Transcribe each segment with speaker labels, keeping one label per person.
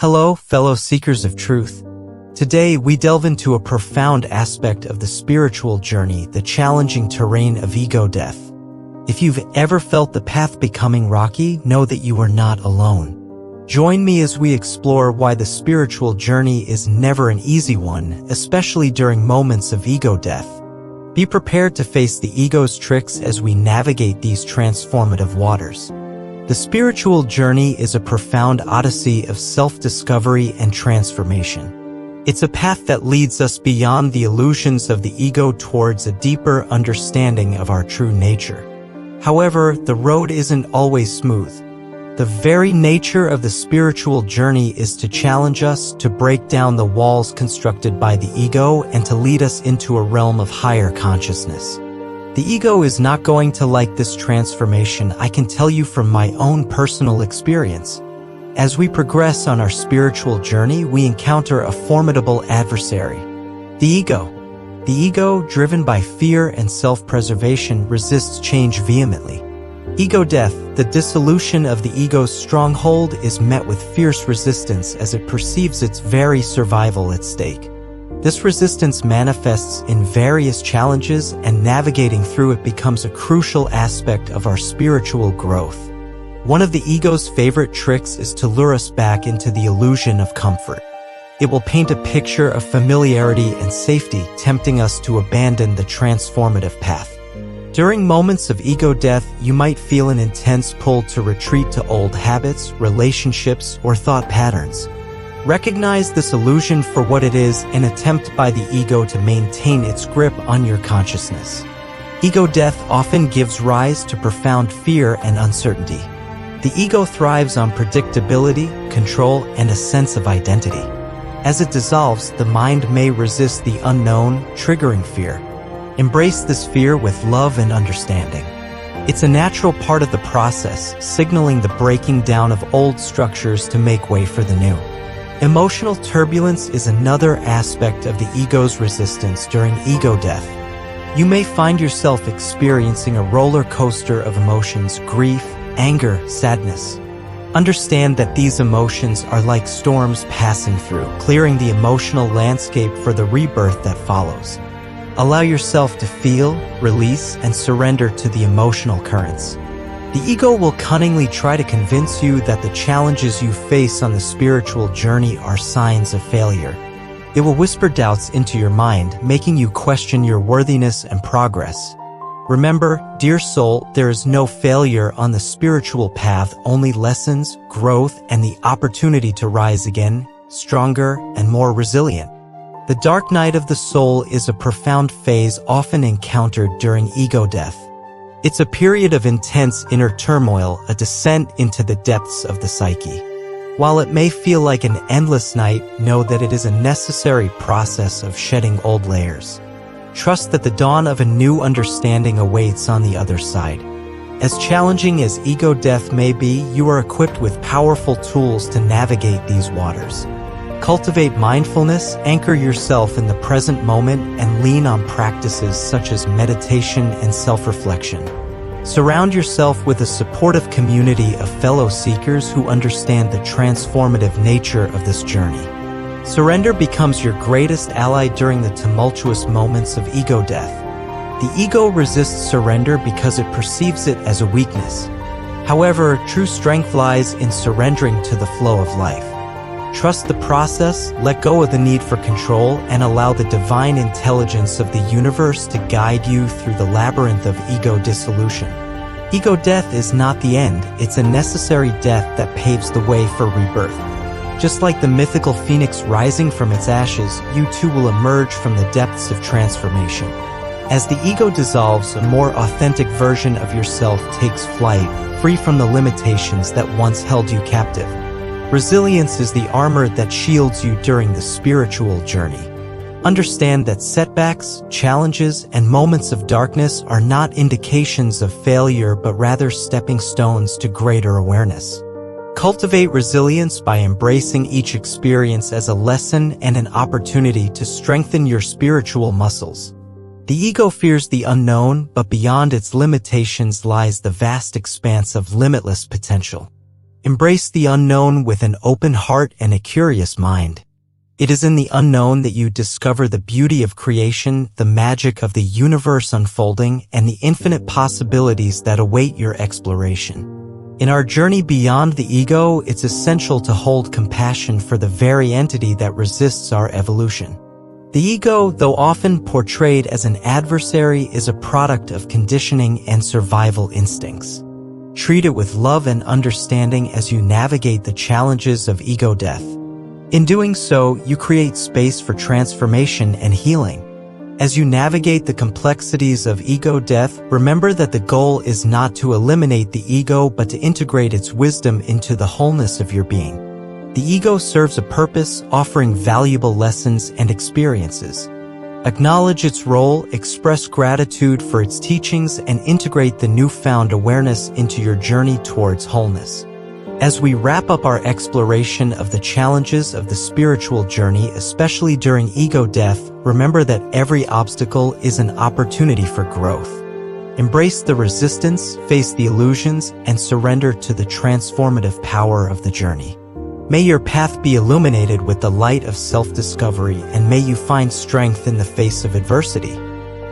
Speaker 1: Hello, fellow seekers of truth. Today, we delve into a profound aspect of the spiritual journey, the challenging terrain of ego death. If you've ever felt the path becoming rocky, know that you are not alone. Join me as we explore why the spiritual journey is never an easy one, especially during moments of ego death. Be prepared to face the ego's tricks as we navigate these transformative waters. The spiritual journey is a profound odyssey of self-discovery and transformation. It's a path that leads us beyond the illusions of the ego towards a deeper understanding of our true nature. However, the road isn't always smooth. The very nature of the spiritual journey is to challenge us, to break down the walls constructed by the ego, and to lead us into a realm of higher consciousness. The ego is not going to like this transformation, I can tell you from my own personal experience. As we progress on our spiritual journey, we encounter a formidable adversary, the ego. The ego, driven by fear and self-preservation, resists change vehemently. Ego death, the dissolution of the ego's stronghold, is met with fierce resistance as it perceives its very survival at stake. This resistance manifests in various challenges, and navigating through it becomes a crucial aspect of our spiritual growth. One of the ego's favorite tricks is to lure us back into the illusion of comfort. It will paint a picture of familiarity and safety, tempting us to abandon the transformative path. During moments of ego death, you might feel an intense pull to retreat to old habits, relationships, or thought patterns. Recognize this illusion for what it is, an attempt by the ego to maintain its grip on your consciousness. Ego death often gives rise to profound fear and uncertainty. The ego thrives on predictability, control, and a sense of identity. As it dissolves, the mind may resist the unknown, triggering fear. Embrace this fear with love and understanding. It's a natural part of the process, signaling the breaking down of old structures to make way for the new. Emotional turbulence is another aspect of the ego's resistance during ego death. You may find yourself experiencing a roller coaster of emotions: grief, anger, sadness. Understand that these emotions are like storms passing through, clearing the emotional landscape for the rebirth that follows. Allow yourself to feel, release, and surrender to the emotional currents. The ego will cunningly try to convince you that the challenges you face on the spiritual journey are signs of failure. It will whisper doubts into your mind, making you question your worthiness and progress. Remember, dear soul, there is no failure on the spiritual path, only lessons, growth, and the opportunity to rise again, stronger and more resilient. The dark night of the soul is a profound phase often encountered during ego death. It's a period of intense inner turmoil, a descent into the depths of the psyche. While it may feel like an endless night, know that it is a necessary process of shedding old layers. Trust that the dawn of a new understanding awaits on the other side. As challenging as ego death may be, you are equipped with powerful tools to navigate these waters. Cultivate mindfulness, anchor yourself in the present moment, and lean on practices such as meditation and self-reflection. Surround yourself with a supportive community of fellow seekers who understand the transformative nature of this journey. Surrender becomes your greatest ally during the tumultuous moments of ego death. The ego resists surrender because it perceives it as a weakness. However, true strength lies in surrendering to the flow of life. Trust the process, let go of the need for control, and allow the divine intelligence of the universe to guide you through the labyrinth of ego dissolution. Ego death is not the end, it's a necessary death that paves the way for rebirth. Just like the mythical phoenix rising from its ashes, you too will emerge from the depths of transformation. As the ego dissolves, a more authentic version of yourself takes flight, free from the limitations that once held you captive. Resilience is the armor that shields you during the spiritual journey. Understand that setbacks, challenges, and moments of darkness are not indications of failure, but rather stepping stones to greater awareness. Cultivate resilience by embracing each experience as a lesson and an opportunity to strengthen your spiritual muscles. The ego fears the unknown, but beyond its limitations lies the vast expanse of limitless potential. Embrace the unknown with an open heart and a curious mind. It is in the unknown that you discover the beauty of creation, the magic of the universe unfolding, and the infinite possibilities that await your exploration. In our journey beyond the ego, it's essential to hold compassion for the very entity that resists our evolution. The ego, though often portrayed as an adversary, is a product of conditioning and survival instincts. Treat it with love and understanding as you navigate the challenges of ego death. In doing so, you create space for transformation and healing. As you navigate the complexities of ego death, remember that the goal is not to eliminate the ego but to integrate its wisdom into the wholeness of your being. The ego serves a purpose, offering valuable lessons and experiences. Acknowledge its role, express gratitude for its teachings, and integrate the newfound awareness into your journey towards wholeness. As we wrap up our exploration of the challenges of the spiritual journey, especially during ego death, remember that every obstacle is an opportunity for growth. Embrace the resistance, face the illusions, and surrender to the transformative power of the journey. May your path be illuminated with the light of self-discovery, and may you find strength in the face of adversity.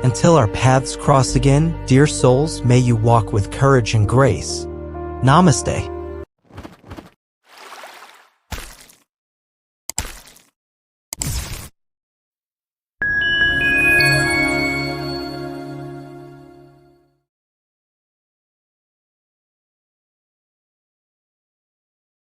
Speaker 1: Until our paths cross again, dear souls, may you walk with courage and grace. Namaste.